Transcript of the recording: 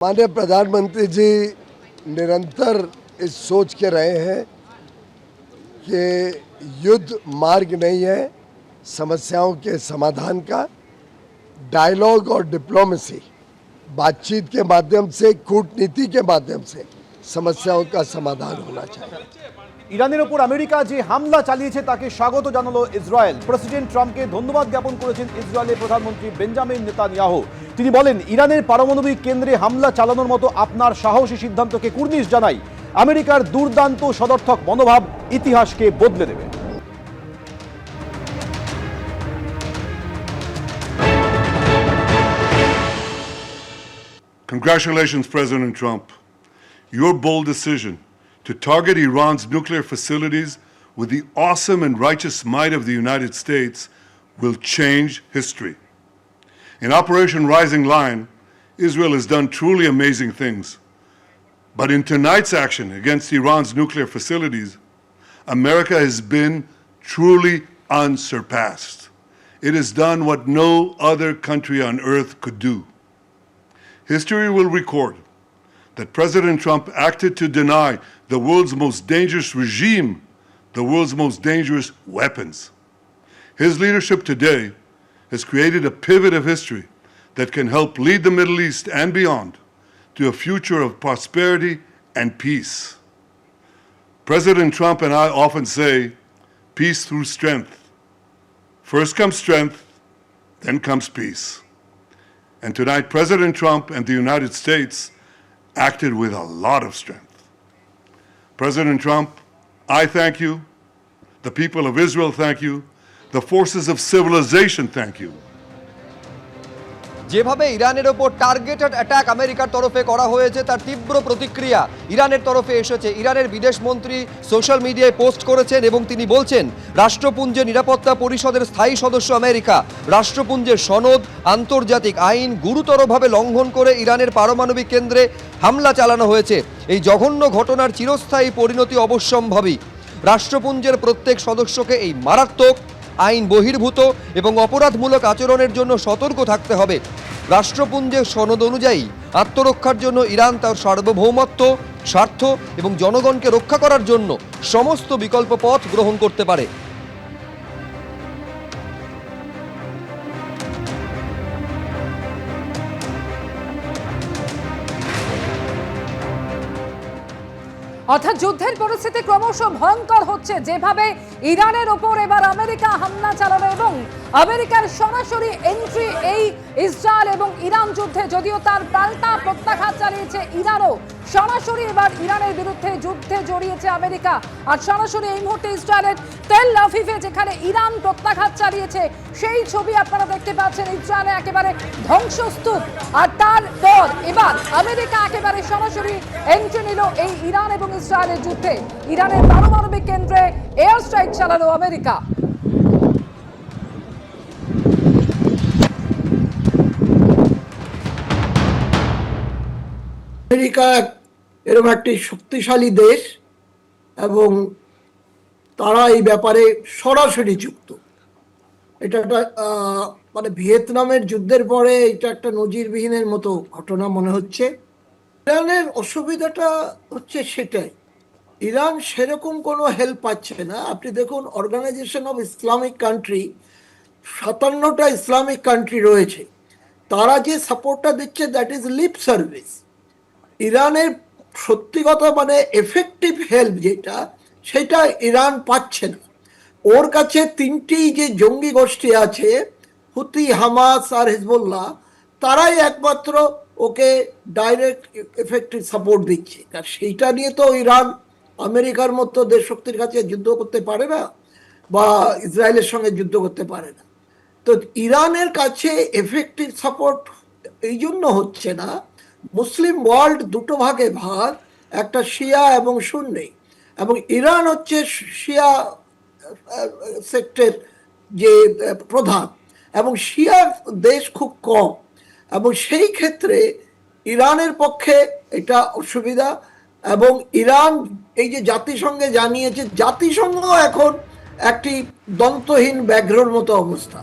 माननीय प्रधानमंत्री जी निरंतर इस सोच के रहे हैं कि युद्ध मार्ग नहीं है समस्याओं के समाधान का। डायलॉग और डिप्लोमेसी, बातचीत के माध्यम से, कूटनीति के माध्यम से समस्याओं का समाधान होना चाहिए। ইরানের ওপর আমেরিকা যে হামলা চালিয়েছে তাকে স্বাগত জানালো ইসরায়েল। প্রেসিডেন্ট ট্রাম্পকে ধন্যবাদ জ্ঞাপন করেছেন ইসরায়েলের প্রধানমন্ত্রী বেঞ্জামিন নেতানিয়াহু। তিনি বলেন, ইরানের পারমাণবিক কেন্দ্রে হামলা চালানোর মতো আপনার সাহসী সিদ্ধান্তকে কুর্নিশ জানাই। আমেরিকার দুর্দান্ত সদর্থক মনোভাব ইতিহাসকে বদলে দেবে। Congratulations, President Trump. Your bold decision to target Iran's nuclear facilities with the awesome and righteous might of the United States will change history. In Operation Rising Lion, Israel has done truly amazing things. But in tonight's action against Iran's nuclear facilities, America has been truly unsurpassed. It has done what no other country on earth could do. History will record that President Trump acted to deny the world's most dangerous regime the world's most dangerous weapons. His leadership today has created a pivot of history that can help lead the Middle East and beyond to a future of prosperity and peace. President Trump and I often say, peace through strength. First comes strength, then comes peace. And tonight, President Trump and the United States acted with a lot of strength. President Trump, I thank you. The people of Israel thank you. The forces of civilization thank you. যেভাবে ইরানের ওপর targeted attack আমেরিকার তরফে করা হয়েছে তার তীব্র প্রতিক্রিয়া ইরানের তরফে এসেছে। ইরানের বিদেশমন্ত্রী সোশ্যাল মিডিয়ায় পোস্ট করেছেন এবং তিনি বলছেন, রাষ্ট্রপুঞ্জের নিরাপত্তা পরিষদের স্থায়ী সদস্য আমেরিকা, রাষ্ট্রপুঞ্জের সনদ, আন্তর্জাতিক আইন গুরুতরভাবে লঙ্ঘন করে ইরানের পারমাণবিক কেন্দ্রে হামলা চালানো হয়েছে। এই জঘন্য ঘটনার চিরস্থায়ী পরিণতি অবশ্যম্ভাবী। রাষ্ট্রপুঞ্জের প্রত্যেক সদস্যকে এই মারাত্মক, আইন বহির্ভূত এবং অপরাধমূলক আচরণের জন্য সতর্ক থাকতে হবে। রাষ্ট্রপুঞ্জের সনদ অনুযায়ী আত্মরক্ষার জন্য ইরান তার সার্বভৌমত্ব, স্বার্থ এবং জনগণকে রক্ষা করার জন্য সমস্ত বিকল্প পথ গ্রহণ করতে পারে। অর্থাৎ যুদ্ধের পরিস্থিতি ক্রমশ ভয়ঙ্কর হচ্ছে। যেভাবে ইরানের ওপর এবার আমেরিকা হামলা চালানো এবং আমেরিকার সরাসরি এন্ট্রি এই ইসরায়েল এবং ইরান যুদ্ধে, যদিও তার পাল্টা প্রত্যাঘাত চালিয়েছে ইরানও। সরাসরি এবার ইরানের বিরুদ্ধে যুদ্ধে জড়িয়েছে আমেরিকা। আর সরাসরি এই মুহূর্তে ইসরায়েলের তেল আভিভে যেখানে ইরান প্রত্যাঘাত চালিয়েছে সেই ছবি আপনারা দেখতে পাচ্ছেন। ইসরায়েলে একেবারে ধ্বংসস্তূপ। আর তারপর এবার আমেরিকা একেবারে সরাসরি এন্ট্রি নিল এই ইরান এবং ইসরায়েলের যুদ্ধে। ইরানের পারমাণবিক কেন্দ্রে এয়ার স্ট্রাইক চালালো আমেরিকা। আমেরিকা এরকম একটি শক্তিশালী দেশ এবং তারা এই ব্যাপারে সরাসরি যুক্ত। এটা একটা মানে ভিয়েতনামের যুদ্ধের পরে এটা একটা নজিরবিহীনের মতো ঘটনা মনে হচ্ছে। ইরানের অসুবিধাটা হচ্ছে সেটাই, ইরান সেরকম কোনো হেল্প পাচ্ছে না। আপনি দেখুন, অর্গানাইজেশন অফ ইসলামিক কান্ট্রি, 57টা ইসলামিক কান্ট্রি রয়েছে, তারা যে সাপোর্টটা দিচ্ছে দ্যাট ইজ লিপ সার্ভিস। ইরানের সত্যি কথা মানে এফেক্টিভ হেল্প যেটা, সেটা ইরান পাচ্ছে না। ওর কাছে তিনটি যে জঙ্গি গোষ্ঠী আছে, হুতি, হামাস আর হিজবুল্লাহ, তারাই একমাত্র ওকে ডাইরেক্ট এফেক্টিভ সাপোর্ট দিচ্ছে। আর সেইটা নিয়ে তো ইরান আমেরিকার মতো দেশ শক্তির কাছে যুদ্ধ করতে পারে না বা ইসরায়েলের সঙ্গে যুদ্ধ করতে পারে না। তো ইরানের কাছে এফেক্টিভ সাপোর্ট এই জন্য হচ্ছে না, মুসলিম ওয়ার্ল্ড দুটো ভাগে ভাগ, একটা শিয়া এবং সুন্নি, এবং ইরান হচ্ছে শিয়া সেক্টর যে প্রধান, এবং শিয়ার দেশ খুব কম, এবং সেই ক্ষেত্রে ইরানের পক্ষে এটা অসুবিধা। এবং ইরান এই যে জাতিসংঘে জানিয়েছে, জাতিসংঘ এখন একটি দন্তহীন ব্যাঘ্রর মতো অবস্থা।